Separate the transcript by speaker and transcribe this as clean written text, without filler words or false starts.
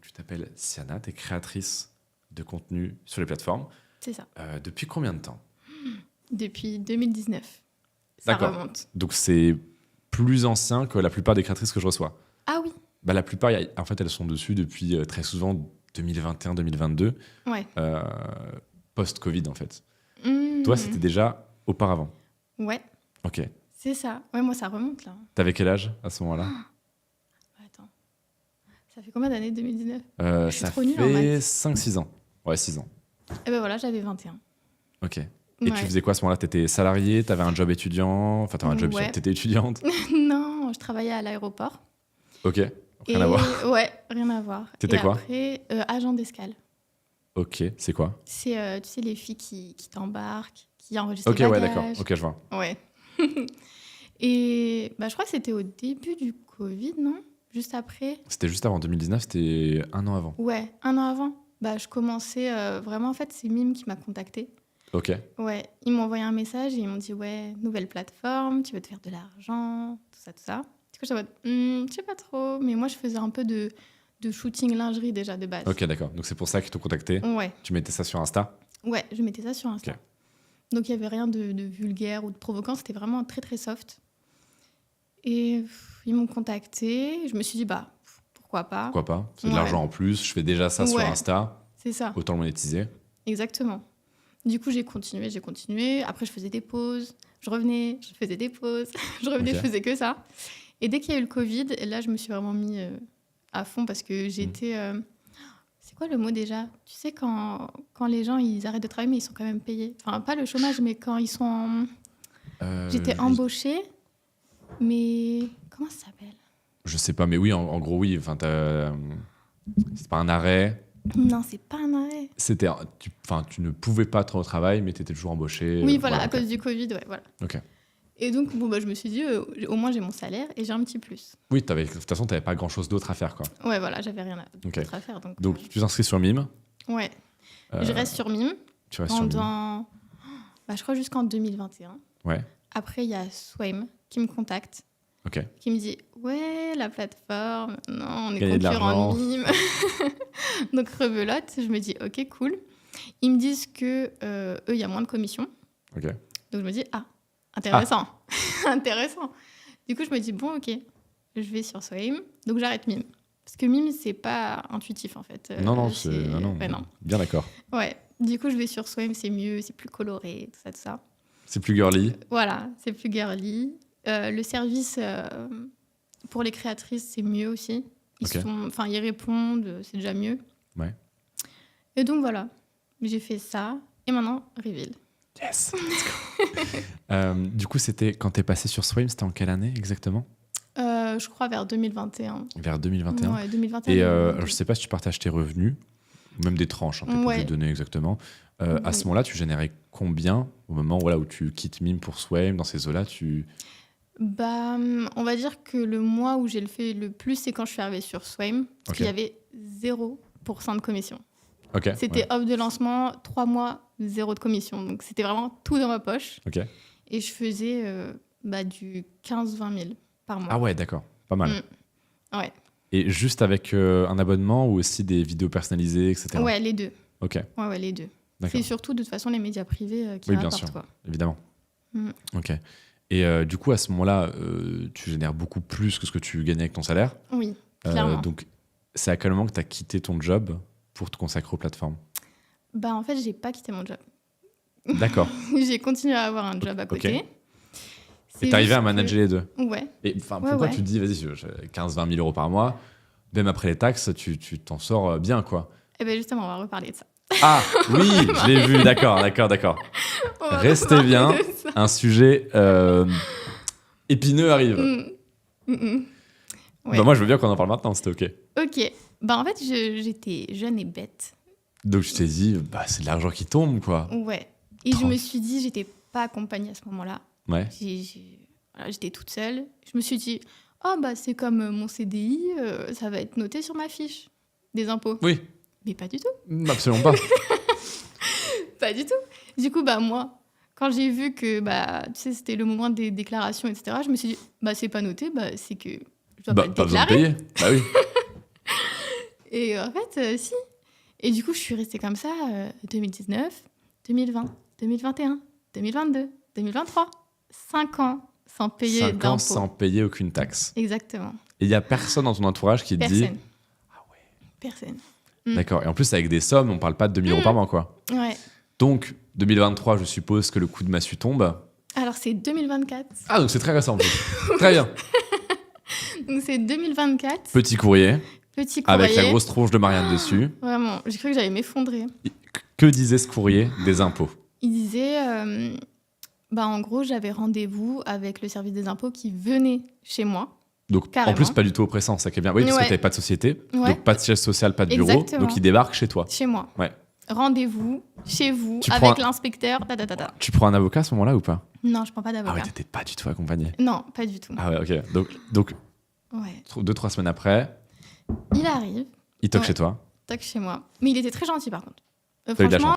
Speaker 1: tu t'appelles Siana, tu es créatrice de contenu sur les plateformes.
Speaker 2: C'est ça.
Speaker 1: Depuis combien de temps?
Speaker 2: Depuis 2019. Ça
Speaker 1: D'accord.
Speaker 2: remonte.
Speaker 1: Donc, c'est plus ancien que la plupart des créatrices que je reçois.
Speaker 2: Ah oui.
Speaker 1: Bah, la plupart, en fait, elles sont dessus depuis très souvent 2021-2022,
Speaker 2: Ouais.
Speaker 1: post-Covid, en fait.
Speaker 2: Mmh.
Speaker 1: Toi, c'était déjà auparavant.
Speaker 2: Ouais,
Speaker 1: Ok.
Speaker 2: c'est ça. Ouais, moi, ça remonte, là.
Speaker 1: T'avais quel âge à ce moment-là?
Speaker 2: Attends. Ça fait combien d'années, 2019? Je suis
Speaker 1: Ça
Speaker 2: trop nulle en
Speaker 1: fait
Speaker 2: maths.
Speaker 1: 5-6 ans. Ouais, 6 ans.
Speaker 2: Eh ben voilà, j'avais 21.
Speaker 1: Ok. Et
Speaker 2: Ouais.
Speaker 1: tu faisais quoi à ce moment-là? T'étais salariée? T'avais un job étudiant? Enfin, t'avais un job
Speaker 2: Ouais.
Speaker 1: étudiant. T'étais étudiante?
Speaker 2: Non, je travaillais à l'aéroport.
Speaker 1: Ok. Rien à voir.
Speaker 2: Ouais, rien à voir.
Speaker 1: T'étais quoi?
Speaker 2: Après, agent d'escale.
Speaker 1: Ok. C'est quoi?
Speaker 2: C'est, tu sais, les filles qui t'embarquent, qui enregistrent
Speaker 1: Ok,
Speaker 2: les
Speaker 1: ouais,
Speaker 2: bagages.
Speaker 1: d'accord. Ok, je vois.
Speaker 2: Ouais. Et bah, je crois que c'était au début du Covid, non? Juste après?
Speaker 1: C'était juste avant 2019, c'était un an avant.
Speaker 2: Ouais, un an avant. Bah, je commençais vraiment, en fait, c'est Mime qui m'a contactée.
Speaker 1: Ok.
Speaker 2: Ouais, ils m'ont envoyé un message et ils m'ont dit ouais, nouvelle plateforme, tu veux te faire de l'argent, tout ça, tout ça. Du coup, j'étais en mode, je sais pas trop, mais moi, je faisais un peu de shooting lingerie déjà de base.
Speaker 1: Ok, d'accord. Donc c'est pour ça qu'ils t'ont contacté.
Speaker 2: Ouais,
Speaker 1: Tu mettais ça sur Insta?
Speaker 2: ouais, je mettais ça sur Insta.
Speaker 1: Ok.
Speaker 2: Donc, il n'y avait rien de vulgaire ou de provoquant, c'était vraiment très, très soft. Et ils m'ont contacté, je me suis dit, bah, pourquoi pas.
Speaker 1: Pourquoi pas? C'est de
Speaker 2: Ouais.
Speaker 1: l'argent en plus. Je fais déjà ça sur
Speaker 2: Ouais.
Speaker 1: Insta.
Speaker 2: C'est ça,
Speaker 1: Autant le monétiser.
Speaker 2: exactement. Du coup, j'ai continué. Après, je faisais des pauses, je revenais, je faisais des pauses, je revenais,
Speaker 1: Ok.
Speaker 2: je faisais que ça. Et dès qu'il y a eu le Covid, et là, je me suis vraiment mis à fond parce que j'étais... c'est quoi le mot déjà? Tu sais, quand les gens, ils arrêtent de travailler, mais ils sont quand même payés. Enfin, pas le chômage, mais quand ils sont en... J'étais embauchée, mais... Comment ça s'appelle?
Speaker 1: Je sais pas, mais oui, en gros, oui. Enfin, c'est pas un arrêt.
Speaker 2: Non, c'est pas un arrêt.
Speaker 1: C'était, tu ne pouvais pas être au travail, mais tu étais toujours embauché.
Speaker 2: Oui, voilà, à
Speaker 1: ok.
Speaker 2: cause du Covid, ouais, voilà.
Speaker 1: Ok.
Speaker 2: Et donc, bon, bah, je me suis dit, au moins, j'ai mon salaire et j'ai un petit plus.
Speaker 1: Oui, de toute façon, tu n'avais pas grand-chose d'autre à faire, quoi.
Speaker 2: Ouais, voilà, j'avais rien
Speaker 1: Ok.
Speaker 2: d'autre à faire.
Speaker 1: Donc, tu t'inscris sur Mime.
Speaker 2: Ouais. Je reste sur Mime
Speaker 1: Tu restes sur Mime.
Speaker 2: pendant, bah, je crois, jusqu'en 2021.
Speaker 1: Ouais.
Speaker 2: Après, il y a Swame qui me contacte,
Speaker 1: Ok.
Speaker 2: qui me dit ouais, la plateforme, non, on est
Speaker 1: Gagner de
Speaker 2: concurrent de
Speaker 1: l'argent.
Speaker 2: Mime. Donc, rebelote, je me dis ok, cool. Ils me disent que eux, il y a moins de commissions.
Speaker 1: Ok.
Speaker 2: Donc, je me dis intéressant. Intéressant. Du coup, je me dis bon, ok, je vais sur Swame. Donc, j'arrête Mime. Parce que Mime, c'est pas intuitif en fait.
Speaker 1: Non,
Speaker 2: Ouais, non.
Speaker 1: Bien d'accord.
Speaker 2: Ouais. Du coup, je vais sur Swame, c'est mieux, c'est plus coloré, tout ça, tout ça.
Speaker 1: C'est plus girly.
Speaker 2: Voilà, c'est plus girly. Le service pour les créatrices, c'est mieux aussi.
Speaker 1: Ok.
Speaker 2: Ils répondent, c'est déjà mieux.
Speaker 1: Ouais.
Speaker 2: Et donc voilà, j'ai fait ça. Et maintenant, Reveal.
Speaker 1: Yes. Du coup, c'était quand t'es passé sur Swime, c'était en quelle année exactement?
Speaker 2: Je crois vers 2021.
Speaker 1: Vers 2021.
Speaker 2: Ouais, 2021.
Speaker 1: Et
Speaker 2: 2022.
Speaker 1: alors, je sais pas si tu partages tes revenus, ou même des tranches, hein, t'es pas obligé de donner exactement. À ce moment-là, tu générais combien au moment où tu quittes Mime pour Swame, dans ces eaux-là
Speaker 2: Bah, on va dire que le mois où j'ai le fait le plus, c'est quand je suis arrivée sur Swame, parce qu'il y avait 0% de commission.
Speaker 1: Ok.
Speaker 2: C'était offre de lancement, 3 mois, 0 de commission. Donc, c'était vraiment tout dans ma poche.
Speaker 1: Ok.
Speaker 2: Et je faisais du 15-20 000 par mois.
Speaker 1: Ah ouais, d'accord. Pas mal.
Speaker 2: Ouais.
Speaker 1: Et juste avec un abonnement ou aussi des vidéos personnalisées, etc.
Speaker 2: Ouais, les deux.
Speaker 1: Ok.
Speaker 2: Ouais, les deux.
Speaker 1: D'accord.
Speaker 2: C'est surtout, de toute façon, les médias privés qui
Speaker 1: Oui, bien
Speaker 2: rapportent,
Speaker 1: sûr.
Speaker 2: quoi.
Speaker 1: Évidemment.
Speaker 2: Mm.
Speaker 1: Ok. Et du coup, à ce moment-là, tu génères beaucoup plus que ce que tu gagnais avec ton salaire.
Speaker 2: Oui, clairement.
Speaker 1: Donc, c'est à quel moment que tu as quitté ton job pour te consacrer aux plateformes?
Speaker 2: Bah, en fait, j'ai pas quitté mon job.
Speaker 1: D'accord.
Speaker 2: J'ai continué à avoir un job à côté.
Speaker 1: Et t'arrivais à manager les deux.
Speaker 2: Ouais.
Speaker 1: Et pourquoi tu te dis, vas-y, 15-20 000 euros par mois, même après les taxes, tu t'en sors bien, quoi.
Speaker 2: Eh bien, justement, on va reparler de ça.
Speaker 1: Ah, oui, je l'ai vu, d'accord.
Speaker 2: On va
Speaker 1: Restez
Speaker 2: reparler
Speaker 1: bien,
Speaker 2: de ça.
Speaker 1: un sujet épineux arrive.
Speaker 2: Ouais.
Speaker 1: Bah, moi, je veux bien qu'on en parle maintenant, c'était OK.
Speaker 2: Ok. Bah, en fait, j'étais jeune et bête.
Speaker 1: Donc, je t'ai dit, c'est de l'argent qui tombe, quoi.
Speaker 2: Ouais. Et je me suis dit, j'étais pas accompagnée à ce moment-là.
Speaker 1: Ouais.
Speaker 2: J'étais toute seule. Je me suis dit, c'est comme mon CDI, ça va être noté sur ma fiche des impôts.
Speaker 1: Oui.
Speaker 2: Mais pas du tout.
Speaker 1: Absolument pas.
Speaker 2: Pas du tout. Du coup, moi, quand j'ai vu que c'était le moment des déclarations, etc., je me suis dit, c'est pas noté, c'est que je dois pas être
Speaker 1: Pas besoin de
Speaker 2: déclarée.
Speaker 1: payer. Bah oui.
Speaker 2: Et en fait, si. Et du coup, je suis restée comme ça 2019, 2020, 2021, 2022, 2023. 5 ans sans payer
Speaker 1: 5
Speaker 2: d'impôts.
Speaker 1: ans sans payer aucune taxe.
Speaker 2: Exactement.
Speaker 1: Et il n'y a personne dans ton entourage qui te dit...
Speaker 2: Personne.
Speaker 1: Ah ouais.
Speaker 2: Personne.
Speaker 1: D'accord. Et en plus, avec des sommes, on parle pas de 2000 euros par mois, quoi.
Speaker 2: Ouais.
Speaker 1: Donc, 2023, je suppose que le coup de massue tombe.
Speaker 2: Alors, c'est 2024.
Speaker 1: Ah, donc c'est très récent, en plus. Très bien.
Speaker 2: Donc, c'est 2024.
Speaker 1: Petit courrier,
Speaker 2: Petit courrier.
Speaker 1: avec la grosse tronche de Marianne dessus.
Speaker 2: Vraiment, j'ai cru que j'allais m'effondrer.
Speaker 1: Que disait ce courrier des impôts?
Speaker 2: Il disait, en gros, j'avais rendez-vous avec le service des impôts qui venait chez moi.
Speaker 1: Donc,
Speaker 2: Carrément.
Speaker 1: en plus, pas du tout oppressant, ça qui est bien. Oui, parce que tu n'avais pas de société, donc pas de siège social, pas de bureau.
Speaker 2: Exactement.
Speaker 1: Donc, il débarque chez toi.
Speaker 2: Chez moi.
Speaker 1: Ouais.
Speaker 2: Rendez-vous chez vous
Speaker 1: Tu
Speaker 2: avec
Speaker 1: prends
Speaker 2: l'inspecteur.
Speaker 1: Tu prends un avocat à ce moment-là ou pas?
Speaker 2: Non, je prends pas d'avocat.
Speaker 1: Ah ouais, t'étais pas du tout accompagné.
Speaker 2: Non, pas du tout.
Speaker 1: Ah ouais, ok. Donc
Speaker 2: Ouais.
Speaker 1: 2-3 semaines après,
Speaker 2: Il arrive,
Speaker 1: il toque
Speaker 2: Ouais.
Speaker 1: chez toi.
Speaker 2: toque chez moi. Mais il était très gentil par contre.
Speaker 1: T'as eu de la
Speaker 2: Franchement,